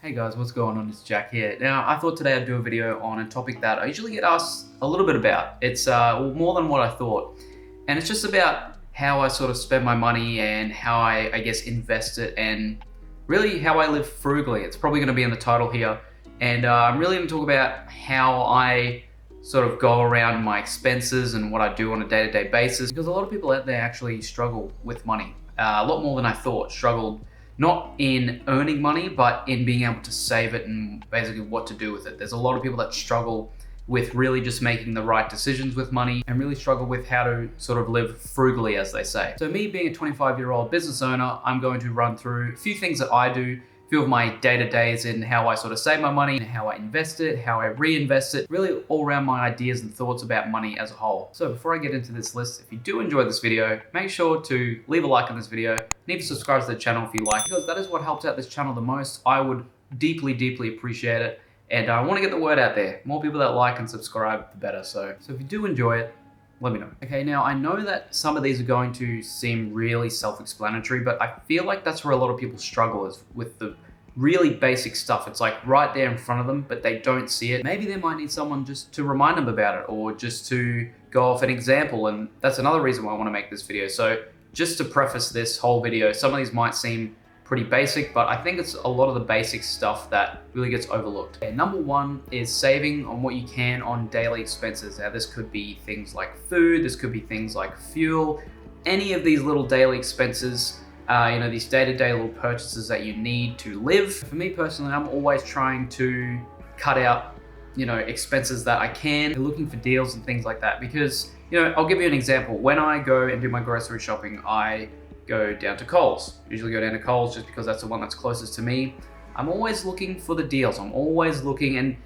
Hey guys, what's going on? It's Jack here. Now, I thought today I'd do a video on a topic that I usually get asked a little bit about. It's more than what I thought. And it's just about how I sort of spend my money and how I guess invest it and really how I live frugally. It's probably going to be in the title here. And I'm really going to talk about how I sort of go around my expenses and what I do on a day-to-day basis. Because a lot of people out there actually struggle with money. A lot more than I thought. Struggled not in earning money, but in being able to save it and basically what to do with it. There's a lot of people that struggle with really just making the right decisions with money and really struggle with how to sort of live frugally, as they say. So me being a 25-year-old business owner, I'm going to run through a few things that I do, a few of my day-to-days in how I sort of save my money, and how I invest it, how I reinvest it, really all around my ideas and thoughts about money as a whole. So before I get into this list, if you do enjoy this video, make sure to leave a like on this video and even subscribe to the channel if you like, because that is what helps out this channel the most. I would deeply appreciate it. And I want to get the word out there. More people that like and subscribe, the better. So if you do enjoy it, let me know. Okay, now I know that some of these are going to seem really self-explanatory, but I feel like that's where a lot of people struggle, is with the really basic stuff. It's like right there in front of them, but they don't see it. Maybe they might need someone just to remind them about it, or just to go off an example. And that's another reason why I want to make this video. So just to preface this whole video, some of these might seem pretty basic, but I think it's a lot of the basic stuff that really gets overlooked. Okay, number one is saving on what you can on daily expenses. Now this could be things like food, this could be things like fuel, any of these little daily expenses, these day-to-day little purchases that you need to live. For me personally, I'm always trying to cut out, expenses that I can, looking for deals and things like that. Because, I'll give you an example. When I go and do my grocery shopping, I go down to Coles. Usually go down to Coles just because that's the one that's closest to me. I'm always looking for the deals. I'm always looking, and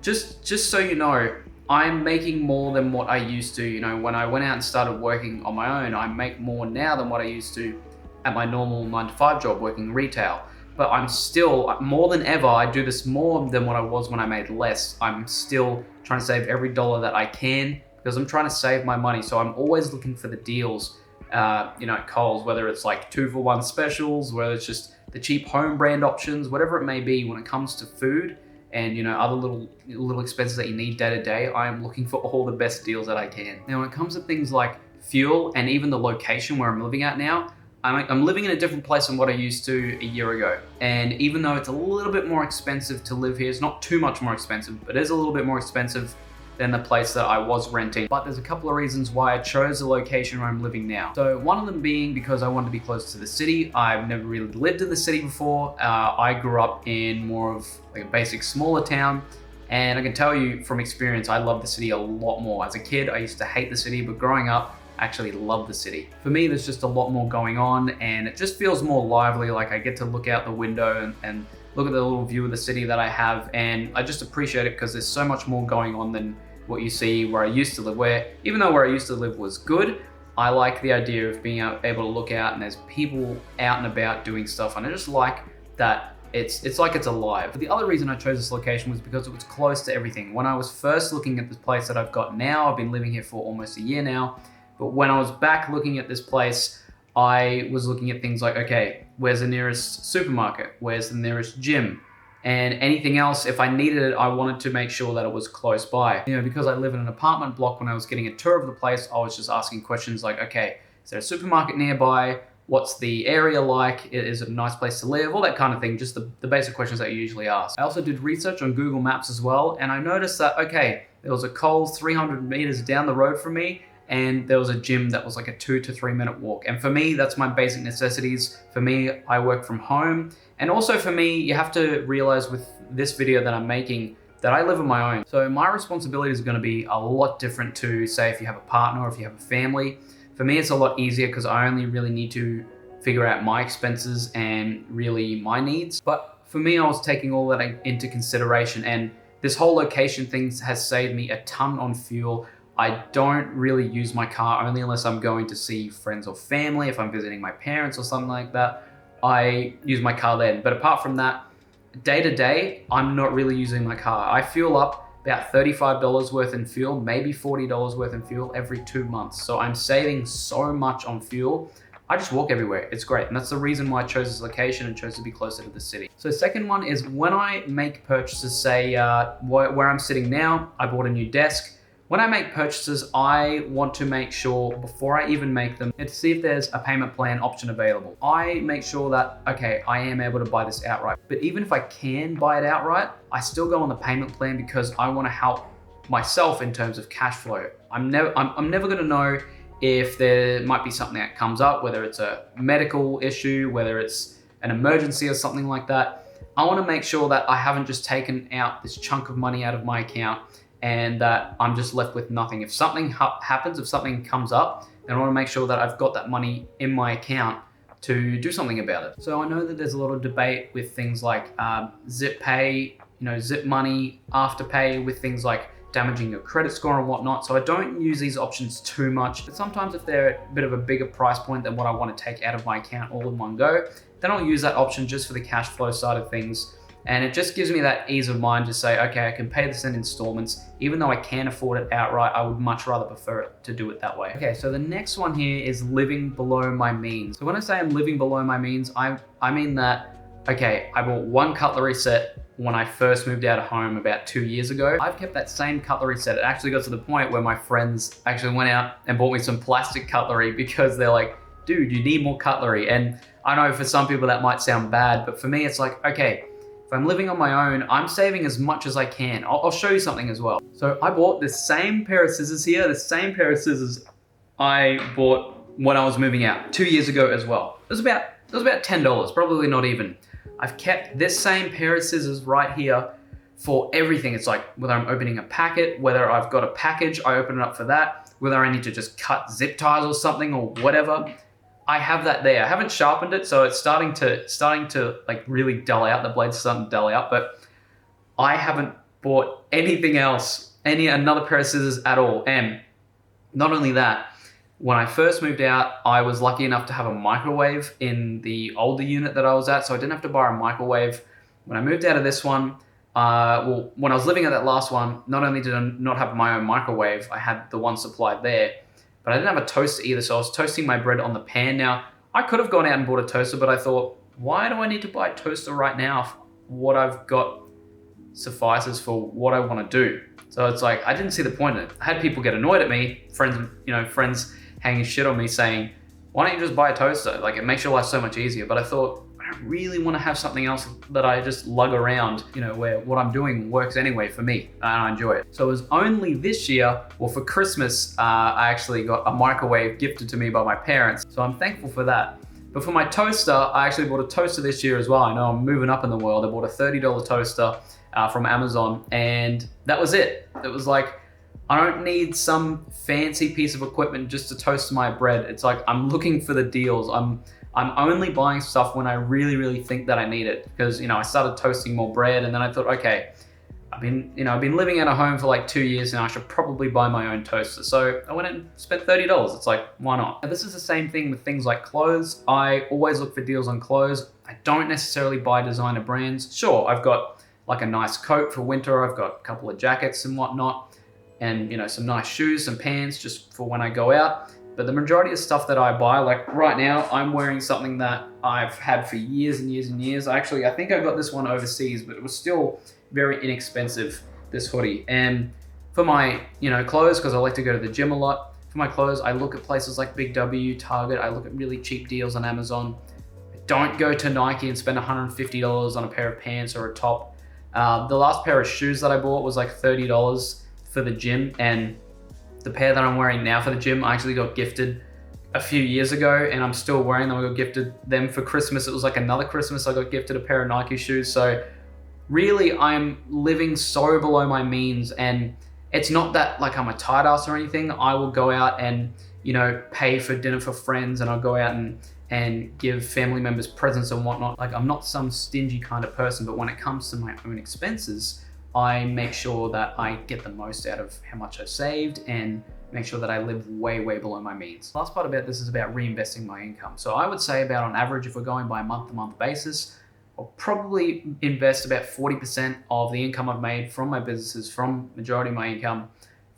just so you know, I'm making more than what I used to. When I went out and started working on my own, I make more now than what I used to at my normal 9-to-5 job working retail. But I'm still, more than ever, I do this more than what I was when I made less. I'm still trying to save every dollar that I can because I'm trying to save my money. So I'm always looking for the deals. At Coles, whether it's like 2-for-1 specials, whether it's just the cheap home brand options, whatever it may be. When it comes to food and other little expenses that you need day to day, I am looking for all the best deals that I can. Now when it comes to things like fuel and even the location where I'm living at now, I'm living in a different place than what I used to a year ago. And even though it's a little bit more expensive to live here, it's not too much more expensive, but it is a little bit more expensive than the place that I was renting. But there's a couple of reasons why I chose the location where I'm living now. So one of them being because I wanted to be close to the city. I've never really lived in the city before. I grew up in more of like a basic smaller town. And I can tell you from experience, I love the city a lot more. As a kid, I used to hate the city, but growing up, I actually love the city. For me, there's just a lot more going on and it just feels more lively. Like I get to look out the window and look at the little view of the city that I have. And I just appreciate it because there's so much more going on than what you see where I used to live, where even though where I used to live was good, I like the idea of being able to look out and there's people out and about doing stuff, and I just like that it's like it's alive. But the other reason I chose this location was because it was close to everything. When I was first looking at this place that I've got now, I've been living here for almost a year now, but when I was back looking at this place, I was looking at things like, okay, where's the nearest supermarket? Where's the nearest gym? And anything else, if I needed it, I wanted to make sure that it was close by. Because I live in an apartment block, when I was getting a tour of the place, I was just asking questions like, okay, is there a supermarket nearby? What's the area like? Is it a nice place to live? All that kind of thing, just the basic questions that you usually ask. I also did research on Google Maps as well, and I noticed that, okay, there was a Coles 300 meters down the road from me, and there was a gym that was like a 2 to 3 minute walk. And for me, that's my basic necessities. For me, I work from home. And also for me, you have to realize with this video that I'm making that I live on my own. So my responsibilities are gonna be a lot different to, say, if you have a partner or if you have a family. For me, it's a lot easier because I only really need to figure out my expenses and really my needs. But for me, I was taking all that into consideration, and this whole location thing has saved me a ton on fuel. I don't really use my car only unless I'm going to see friends or family. If I'm visiting my parents or something like that, I use my car then. But apart from that, day to day, I'm not really using my car. I fuel up about $35 worth in fuel, maybe $40 worth in fuel every 2 months. So I'm saving so much on fuel. I just walk everywhere. It's great. And that's the reason why I chose this location and chose to be closer to the city. So second one is when I make purchases, say where I'm sitting now, I bought a new desk. When I make purchases, I want to make sure before I even make them, to see if there's a payment plan option available. I make sure that, okay, I am able to buy this outright. But even if I can buy it outright, I still go on the payment plan because I want to help myself in terms of cash flow. I'm never gonna know if there might be something that comes up, whether it's a medical issue, whether it's an emergency or something like that. I want to make sure that I haven't just taken out this chunk of money out of my account and that I'm just left with nothing. If something happens, if something comes up, then I want to make sure that I've got that money in my account to do something about it. So I know that there's a lot of debate with things like Zip Pay, Zip Money, Afterpay, with things like damaging your credit score and whatnot. So I don't use these options too much, but sometimes if they're a bit of a bigger price point than what I want to take out of my account all in one go, then I'll use that option just for the cash flow side of things. And it just gives me that ease of mind to say, okay, I can pay this in installments. Even though I can afford it outright, I would much rather prefer it to do it that way. Okay, so the next one here is living below my means. So when I say I'm living below my means, I mean that, okay, I bought one cutlery set when I first moved out of home about 2 years ago. I've kept that same cutlery set. It actually got to the point where my friends actually went out and bought me some plastic cutlery because they're like, dude, you need more cutlery. And I know for some people that might sound bad, but for me, it's like, okay, if I'm living on my own, I'm saving as much as I can. I'll show you something as well. So I bought this same pair of scissors here, the same pair of scissors I bought when I was moving out 2 years ago as well. It was about $10, probably not even. I've kept this same pair of scissors right here for everything. It's like whether I'm opening a packet, whether I've got a package, I open it up for that, whether I need to just cut zip ties or something or whatever. I have that there. I haven't sharpened it, so it's starting to like really dull out. The blade's starting to dull out, but I haven't bought anything else, another pair of scissors at all. And not only that, when I first moved out, I was lucky enough to have a microwave in the older unit that I was at, so I didn't have to buy a microwave. When I moved out of this one, when I was living at that last one, not only did I not have my own microwave, I had the one supplied there, but I didn't have a toaster either, so I was toasting my bread on the pan. Now, I could have gone out and bought a toaster, but I thought, why do I need to buy a toaster right now if what I've got suffices for what I want to do? So it's like, I didn't see the point in it. I had people get annoyed at me, friends hanging shit on me saying, why don't you just buy a toaster? Like, it makes your life so much easier. But I thought, I don't really want to have something else that I just lug around, where what I'm doing works anyway for me and I enjoy it. So it was only this year, or for Christmas, I actually got a microwave gifted to me by my parents. So I'm thankful for that. But for my toaster, I actually bought a toaster this year as well. I know I'm moving up in the world. I bought a $30 toaster from Amazon, and that was it. It was like, I don't need some fancy piece of equipment just to toast my bread. It's like, I'm looking for the deals. I'm only buying stuff when I really, really think that I need it. Because, I started toasting more bread, and then I thought, okay, I've been living at a home for like 2 years now. I should probably buy my own toaster. So I went and spent $30. It's like, why not? Now, this is the same thing with things like clothes. I always look for deals on clothes. I don't necessarily buy designer brands. Sure, I've got like a nice coat for winter. I've got a couple of jackets and whatnot, and some nice shoes, some pants just for when I go out. But the majority of stuff that I buy, like right now, I'm wearing something that I've had for years and years and years. I think I got this one overseas, but it was still very inexpensive, this hoodie. And for my, clothes, because I like to go to the gym a lot, for my clothes, I look at places like Big W, Target. I look at really cheap deals on Amazon. I don't go to Nike and spend $150 on a pair of pants or a top. The last pair of shoes that I bought was like $30 for the gym, and the pair that I'm wearing now for the gym, I actually got gifted a few years ago, and I'm still wearing them. I got gifted them for Christmas. It was like another Christmas, I got gifted a pair of Nike shoes. So really, I'm living so below my means, and it's not that like I'm a tight ass or anything. I will go out and, pay for dinner for friends, and I'll go out and give family members presents and whatnot. Like, I'm not some stingy kind of person, but when it comes to my own expenses, I make sure that I get the most out of how much I saved and make sure that I live way, way below my means. The last part about this is about reinvesting my income. So I would say about on average, if we're going by a month-to-month basis, I'll probably invest about 40% of the income I've made from my businesses, from majority of my income.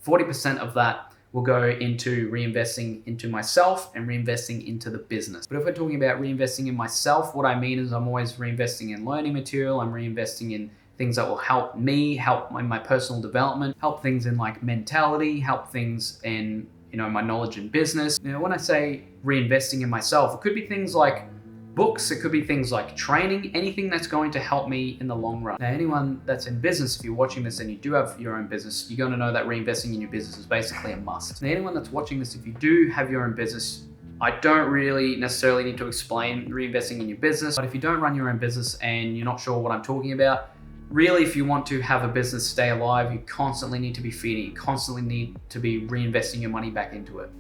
40% of that will go into reinvesting into myself and reinvesting into the business. But if we're talking about reinvesting in myself, what I mean is I'm always reinvesting in learning material. I'm reinvesting in things that will help me, help in my personal development, help things in like mentality, help things in, my knowledge in business. When I say reinvesting in myself, it could be things like books, it could be things like training, anything that's going to help me in the long run. Now, anyone that's in business, if you're watching this and you do have your own business, you're going to know that reinvesting in your business is basically a must. Now, anyone that's watching this, if you do have your own business, I don't really necessarily need to explain reinvesting in your business, but if you don't run your own business and you're not sure what I'm talking about, really, if you want to have a business stay alive, you constantly need to be feeding, you constantly need to be reinvesting your money back into it.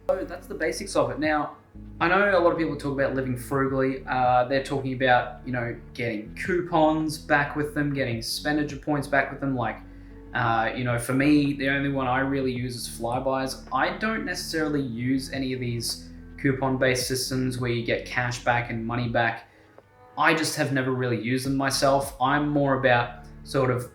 So that's the basics of it. Now, I know a lot of people talk about living frugally. They're talking about, getting coupons back with them, getting expenditure points back with them. Like, for me, the only one I really use is Flybys. I don't necessarily use any of these coupon-based systems where you get cash back and money back. I just have never really used them myself. I'm more about sort of,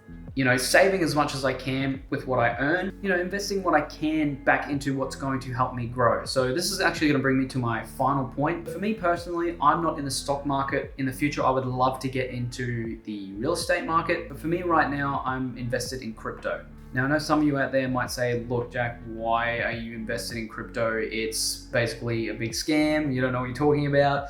saving as much as I can with what I earn, investing what I can back into what's going to help me grow. So this is actually going to bring me to my final point. For me personally, I'm not in the stock market. In the future, I would love to get into the real estate market. But for me right now, I'm invested in crypto. Now, I know some of you out there might say, look, Jack, why are you invested in crypto? It's basically a big scam. You don't know what you're talking about.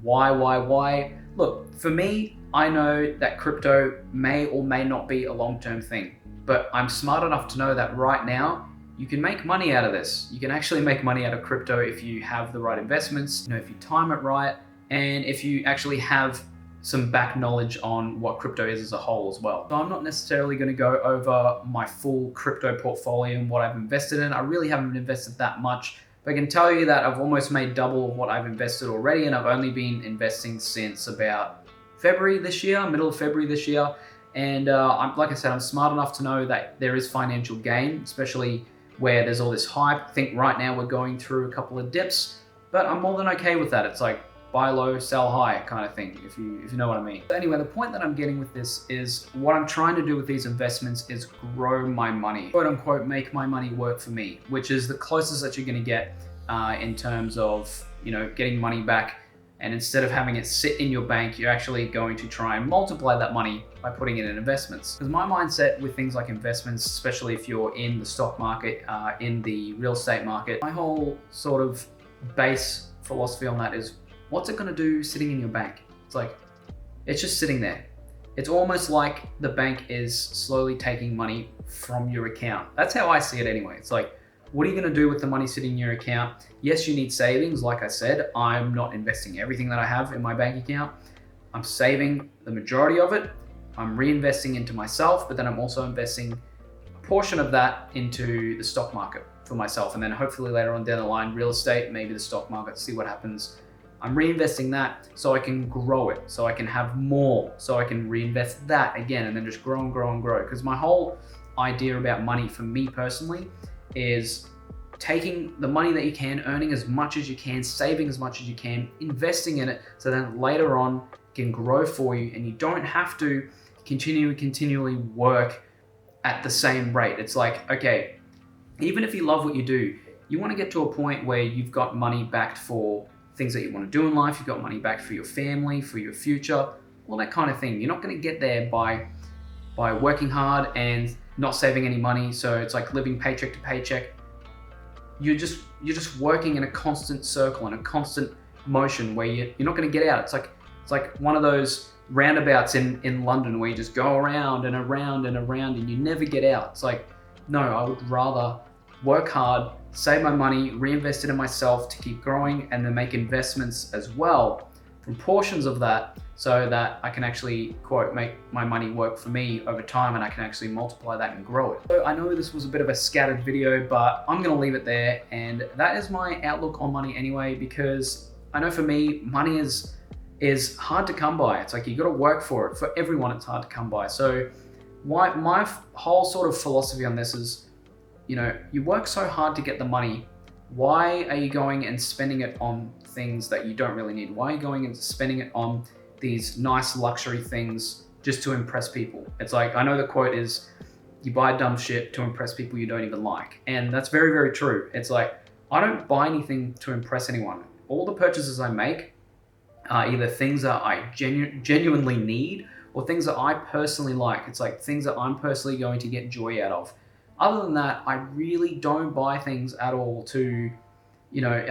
Why? Look, for me, I know that crypto may or may not be a long-term thing, but I'm smart enough to know that right now, you can make money out of this. You can actually make money out of crypto if you have the right investments, if you time it right, and if you actually have some back knowledge on what crypto is as a whole as well. So I'm not necessarily going to go over my full crypto portfolio and what I've invested in. I really haven't invested that much, but I can tell you that I've almost made double what I've invested already, and I've only been investing since about February this year, middle of February this year. And like I said, I'm smart enough to know that there is financial gain, especially where there's all this hype. I think right now we're going through a couple of dips, but I'm more than okay with that. It's like buy low, sell high kind of thing, if you know what I mean. But anyway, the point that I'm getting with this is what I'm trying to do with these investments is grow my money, quote unquote, make my money work for me, which is the closest that you're going to get in terms of, getting money back. And instead of having it sit in your bank, you're actually going to try and multiply that money by putting it in investments. Because my mindset with things like investments, especially if you're in the stock market, in the real estate market, my whole sort of base philosophy on that is, what's it going to do sitting in your bank? It's like, it's just sitting there. It's almost like the bank is slowly taking money from your account. That's how I see it anyway. It's like, what are you going to do with the money sitting in your account? Yes, you need savings. Like I said, I'm not investing everything that I have in my bank account. I'm saving the majority of it. I'm reinvesting into myself, but then I'm also investing a portion of that into the stock market for myself. And then hopefully later on down the line, real estate, maybe the stock market, see what happens. I'm reinvesting that so I can grow it, so I can have more, so I can reinvest that again, and then just grow and grow and grow. Because my whole idea about money for me personally is taking the money that you can, earning as much as you can, saving as much as you can, investing in it, so then later on it can grow for you and you don't have to continually work at the same rate. It's like, okay, even if you love what you do, you want to get to a point where you've got money backed for things that you want to do in life, you've got money backed for your family, for your future, all that kind of thing. You're not going to get there by working hard and not saving any money. So it's like living paycheck to paycheck. You're just working in a constant circle, in a constant motion where you're not going to get out. It's like one of those roundabouts in London where you just go around and around and around and you never get out. It's like, no, I would rather work hard, save my money, reinvest it in myself to keep growing, and then make investments as well from portions of that, so that I can actually, quote, make my money work for me over time, and I can actually multiply that and grow it. So I know this was a bit of a scattered video, but I'm gonna leave it there. And that is my outlook on money anyway, because I know for me, money is hard to come by. It's like you gotta work for it. For everyone, it's hard to come by. So my whole sort of philosophy on this is, you work so hard to get the money. Why are you going and spending it on things that you don't really need? Why are you going and spending it on these nice luxury things just to impress people. It's like, I know the quote is, you buy dumb shit to impress people you don't even like. And that's very, very true. It's like, I don't buy anything to impress anyone. All the purchases I make are either things that I genuinely need or things that I personally like. It's like things that I'm personally going to get joy out of. Other than that, I really don't buy things at all to,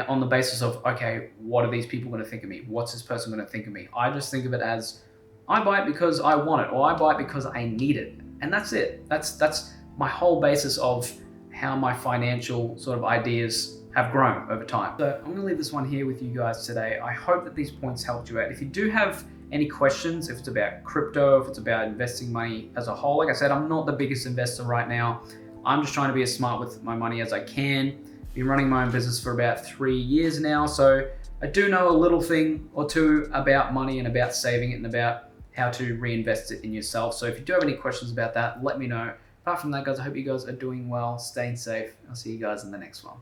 on the basis of, okay, what are these people going to think of me? What's this person going to think of me? I just think of it as, I buy it because I want it, or I buy it because I need it. And that's it. That's my whole basis of how my financial sort of ideas have grown over time. So I'm gonna leave this one here with you guys today. I hope that these points helped you out. If you do have any questions, if it's about crypto, if it's about investing money as a whole, like I said, I'm not the biggest investor right now. I'm just trying to be as smart with my money as I can. Been running my own business for about 3 years now, so I do know a little thing or two about money and about saving it and about how to reinvest it in yourself. So if you do have any questions about that, let me know. Apart from that, guys, I hope you guys are doing well, staying safe. I'll see you guys in the next one.